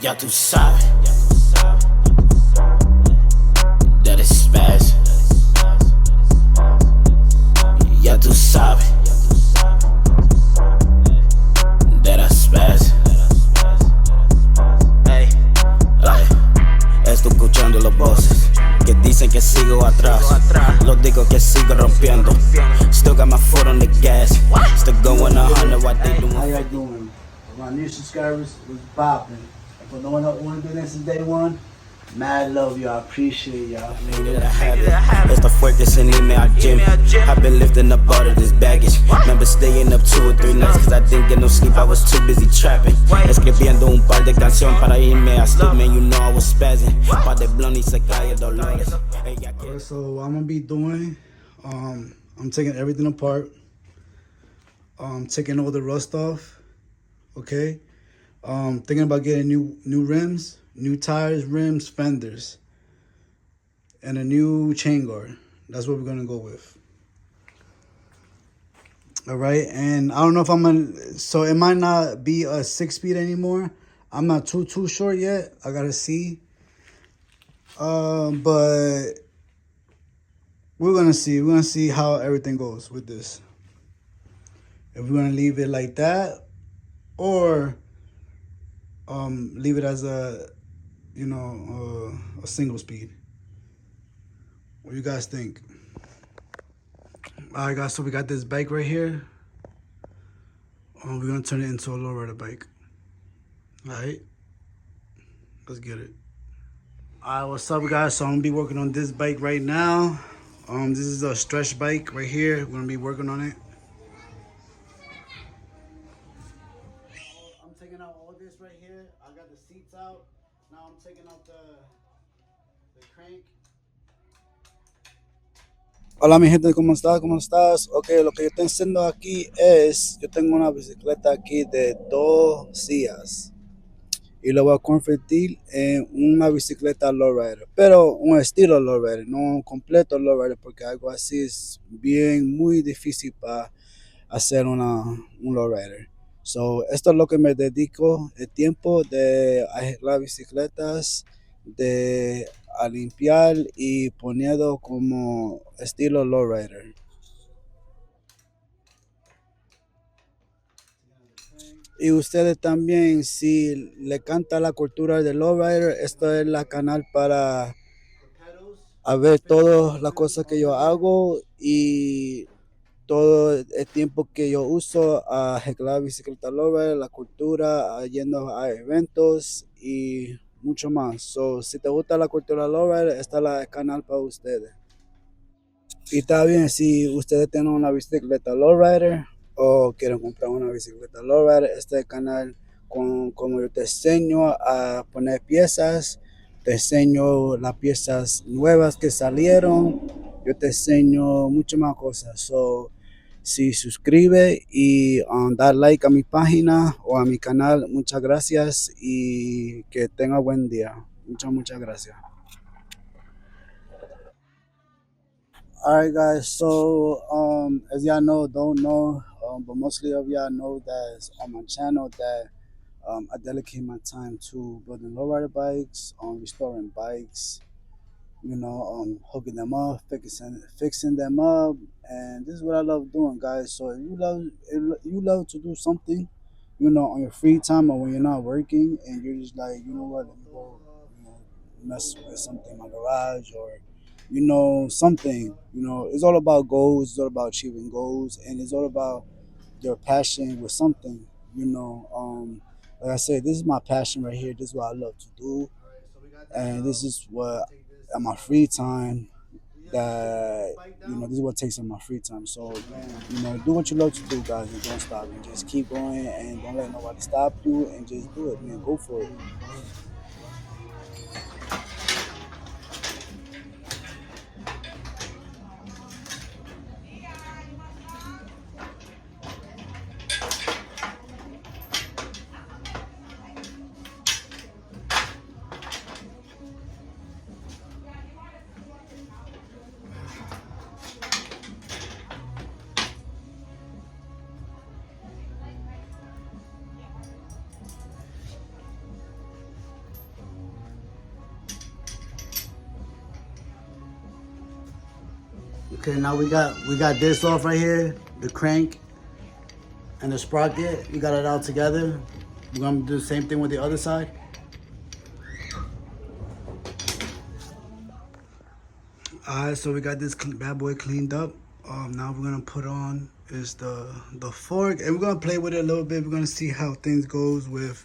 Ya tú sabes, that is spaz. Ya tú sabes, that I spaz. Ey, estoy escuchando los voces que dicen que sigo atrás. Los digo que sigo rompiendo. Still got my foot on the gas. Still going 100 what they doing. How y'all doing? My new subscribers was popping. For no one want to do this since day one, mad love y'all. Appreciate y'all. Esto fue que se anime al gym. I've been lifting up all of this baggage. Remember staying up 2 or 3 nights cause I didn't get no sleep, I was too busy trapping. Escribiendo un par de canciones para irme a sleep, man, you know I was spazzing. Pa' de blunt y se cae Dolores. Alright, so what I'm gonna be doing, I'm taking everything apart. Taking all the rust off. Okay. Thinking about getting new rims, new tires, rims, fenders, and a new chain guard. That's what we're gonna go with. All right, and I don't know if I'm gonna. So it might not be a 6-speed anymore. I'm not too short yet. I gotta see. But we're gonna see. We're gonna see how everything goes with this. If we're gonna leave it like that, or leave it as a, a single speed. What do you guys think? All right, guys. So we got this bike right here. We're gonna turn it into a lowrider bike. All right, let's get it. All right, what's up, guys? So I'm gonna be working on this bike right now. This is a stretch bike right here. We're gonna be working on it. I'm taking out all this right here. I got the seats out. Now I'm taking out the crank. Hola mi gente, ¿cómo estás? ¿Cómo estás? Ok, lo que yo estoy haciendo aquí es, yo tengo una bicicleta aquí de 2 sillas y lo voy a convertir en una bicicleta lowrider, pero un estilo lowrider, no un completo lowrider, porque algo así es muy difícil para hacer un lowrider. So, esto es lo que me dedico el tiempo de arreglar bicicletas, de a limpiar y poniendo como estilo lowrider. Y ustedes también, si le canta la cultura del lowrider, esto es la canal para ver todas las cosas que yo hago y todo el tiempo que yo uso a arreglar bicicleta lowrider, la cultura, yendo a eventos y mucho más. So, si te gusta la cultura lowrider, está el canal para ustedes. Y está bien, si ustedes tienen una bicicleta lowrider o quieren comprar una bicicleta lowrider, este es el canal como yo te enseño a poner piezas, te enseño las piezas nuevas que salieron, yo te enseño muchas más cosas. So, si suscribe y da like a mi página o a mi canal, muchas gracias y que tenga buen día. Muchas gracias. All right, guys. So, as y'all know, don't know, but mostly of y'all know that on my channel that I dedicate my time to building lowrider bikes, restoring bikes, hooking them up, fixing them up, and this is what I love doing, guys. So if you love to do something, on your free time or when you're not working, and you're just like, you know what, let me go, mess with something in my garage or something. It's all about goals. It's all about achieving goals, and it's all about your passion with something. Like I said, this is my passion right here. This is what I love to do, and this is what at my free time that this is what takes in my free time. So do what you love to do, guys, and don't stop, and just keep going, and don't let nobody stop you, and just do it, man. Go for it. Okay, now we got this off right here, the crank and the sprocket. We got it all together. We're gonna do the same thing with the other side. Alright, so we got this bad boy cleaned up. Now we're gonna put on is the fork, and we're gonna play with it a little bit. We're gonna see how things goes with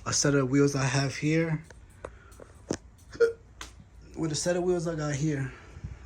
a set of wheels I have here. With a set of wheels I got here,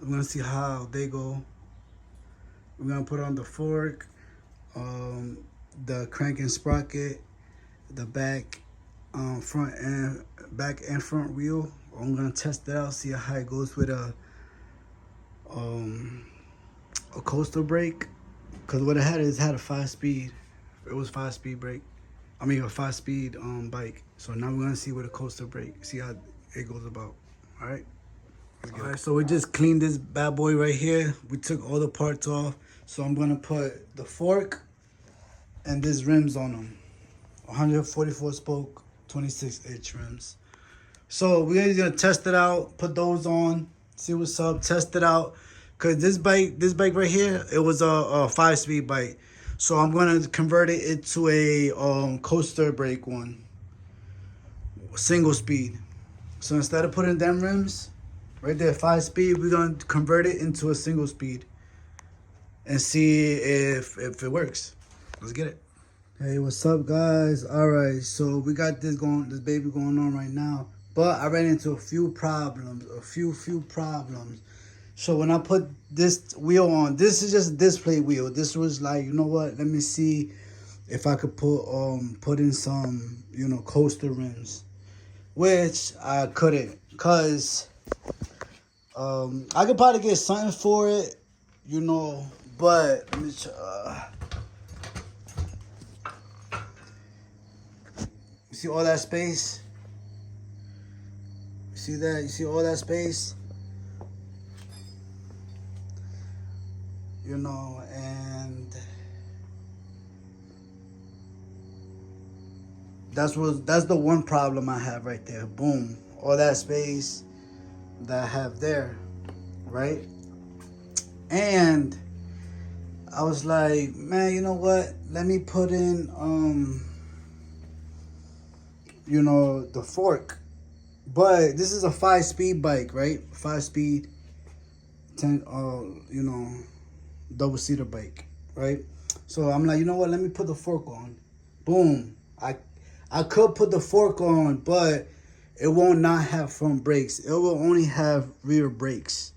we're gonna see how they go. We're gonna put on the fork, the crank and sprocket, the back and front wheel. I'm gonna test it out, see how it goes with a coaster brake, because what it had is had a 5-speed. It was 5-speed brake. I mean a 5-speed bike. So now we're gonna see with a coaster brake, see how it goes about. All right. All right. So we just cleaned this bad boy right here. We took all the parts off. So I'm gonna put the fork and these rims on them. 144 spoke, 26-inch rims. So we're just gonna test it out, put those on, see what's up, test it out. Cause this bike right here, it was a 5-speed bike. So I'm gonna convert it into a coaster brake one, single speed. So instead of putting them rims right there, 5-speed, we're gonna convert it into a single speed and see if it works. Let's get it. Hey, what's up, guys? All right, so we got this baby going on right now, but I ran into a few problems. So when I put this wheel on, this is just a display wheel. This was like, you know what? Let me see if I could put in some, coaster rims, which I couldn't, cause I could probably get something for it, but let me try. You see all that space? You see that? You see all that space? And that's the one problem I have right there. Boom, all that space that I have there, right? And I was like, man, you know what? Let me put in, the fork. But this is a 5-speed bike, right? 5-speed, 10, double-seater bike, right? So I'm like, you know what? Let me put the fork on. Boom. I could put the fork on, but it won't not have front brakes. It will only have rear brakes.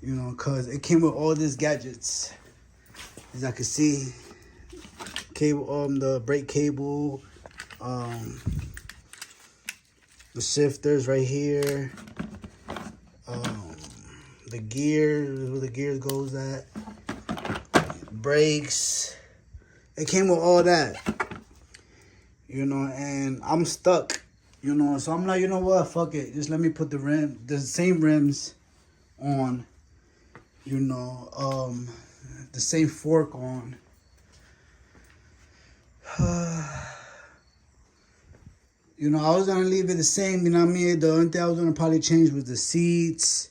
Because it came with all these gadgets. As I can see, cable, the brake cable, the shifters right here, the gears, where the gears goes at, brakes. It came with all that, and I'm stuck, so I'm like, you know what, fuck it, just let me put the same rims on, the same fork on. I was gonna leave it the same, the only thing I was gonna probably change was the seats,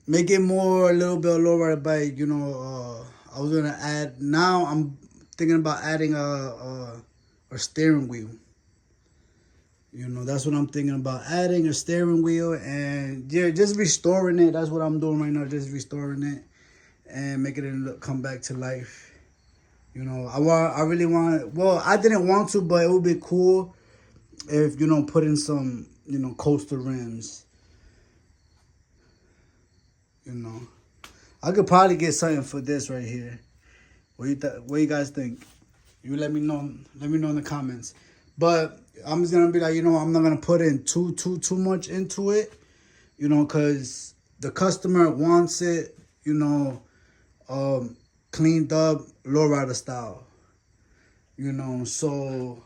make it more a little bit of lowrider bike, I was gonna add, now I'm thinking about adding a steering wheel. That's what I'm thinking about, adding a steering wheel, and yeah, just restoring it. That's what I'm doing right now, just restoring it and making it come back to life. I really want, well, I didn't want to, but it would be cool if, put in some, coaster rims. I could probably get something for this right here. What you guys think? You let me know in the comments. But I'm just gonna be like, I'm not gonna put in too much into it, because the customer wants it, cleaned up, lowrider style. So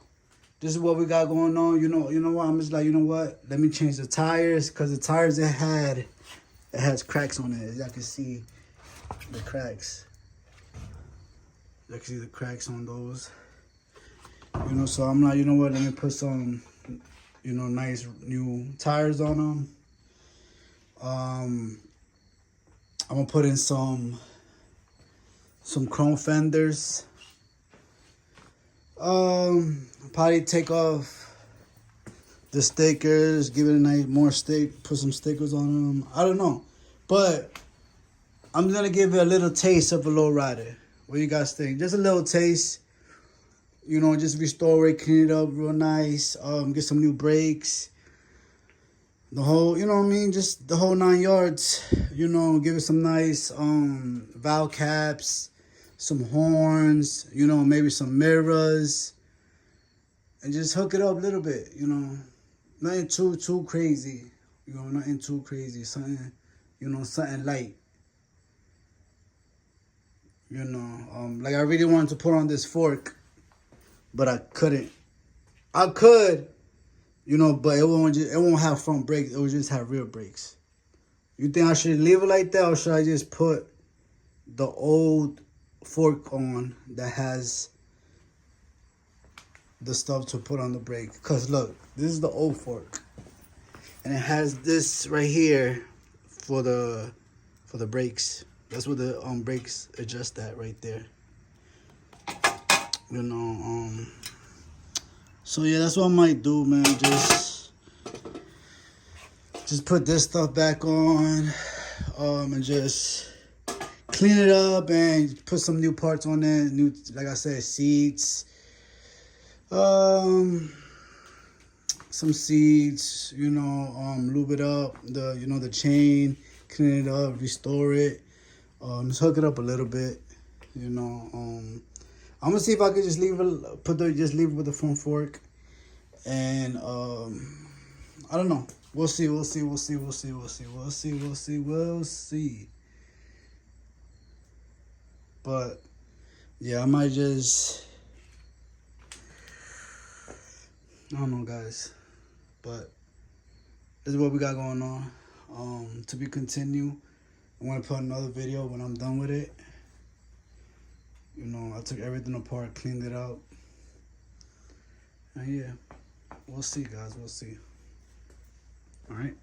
this is what we got going on. You know what? I'm just like, let me change the tires, because the tires it has cracks on it. As y'all can see the cracks. You can see the cracks on those. So I'm like, you know what? Let me put some, nice new tires on them. I'm gonna put in some chrome fenders. Probably take off the stickers, give it a nice more put some stickers on them. I don't know, but I'm gonna give it a little taste of a lowrider. What do you guys think? Just a little taste. You know, just restore it, clean it up real nice. Get some new brakes. The whole, you know what I mean? Just the whole 9 yards. You know, give it some nice valve caps, some horns. You know, maybe some mirrors, and just hook it up a little bit. You know, nothing too crazy. You know, nothing too crazy. Something, you know, something light. You know, like I really wanted to put on this fork, but I couldn't. I could, you know, but it won't have front brakes. It will just have rear brakes. You think I should leave it like that, or should I just put the old fork on that has the stuff to put on the brake? Cause look, this is the old fork, and it has this right here for the brakes. That's where the brakes adjust that right there. You know, so yeah, that's what I might do, man. Just put this stuff back on, and just clean it up and put some new parts on it. New, like I said, seats, some seats. You know, lube it up. The chain, clean it up, restore it. Just hook it up a little bit. You know, I'm gonna see if I could just leave it. Just leave it with the front fork, and I don't know. We'll see. But yeah, I might just, I don't know, guys. But this is what we got going on. To be continued. I want to put another video when I'm done with it. You know, I took everything apart, cleaned it out. And yeah, we'll see, guys. We'll see. All right.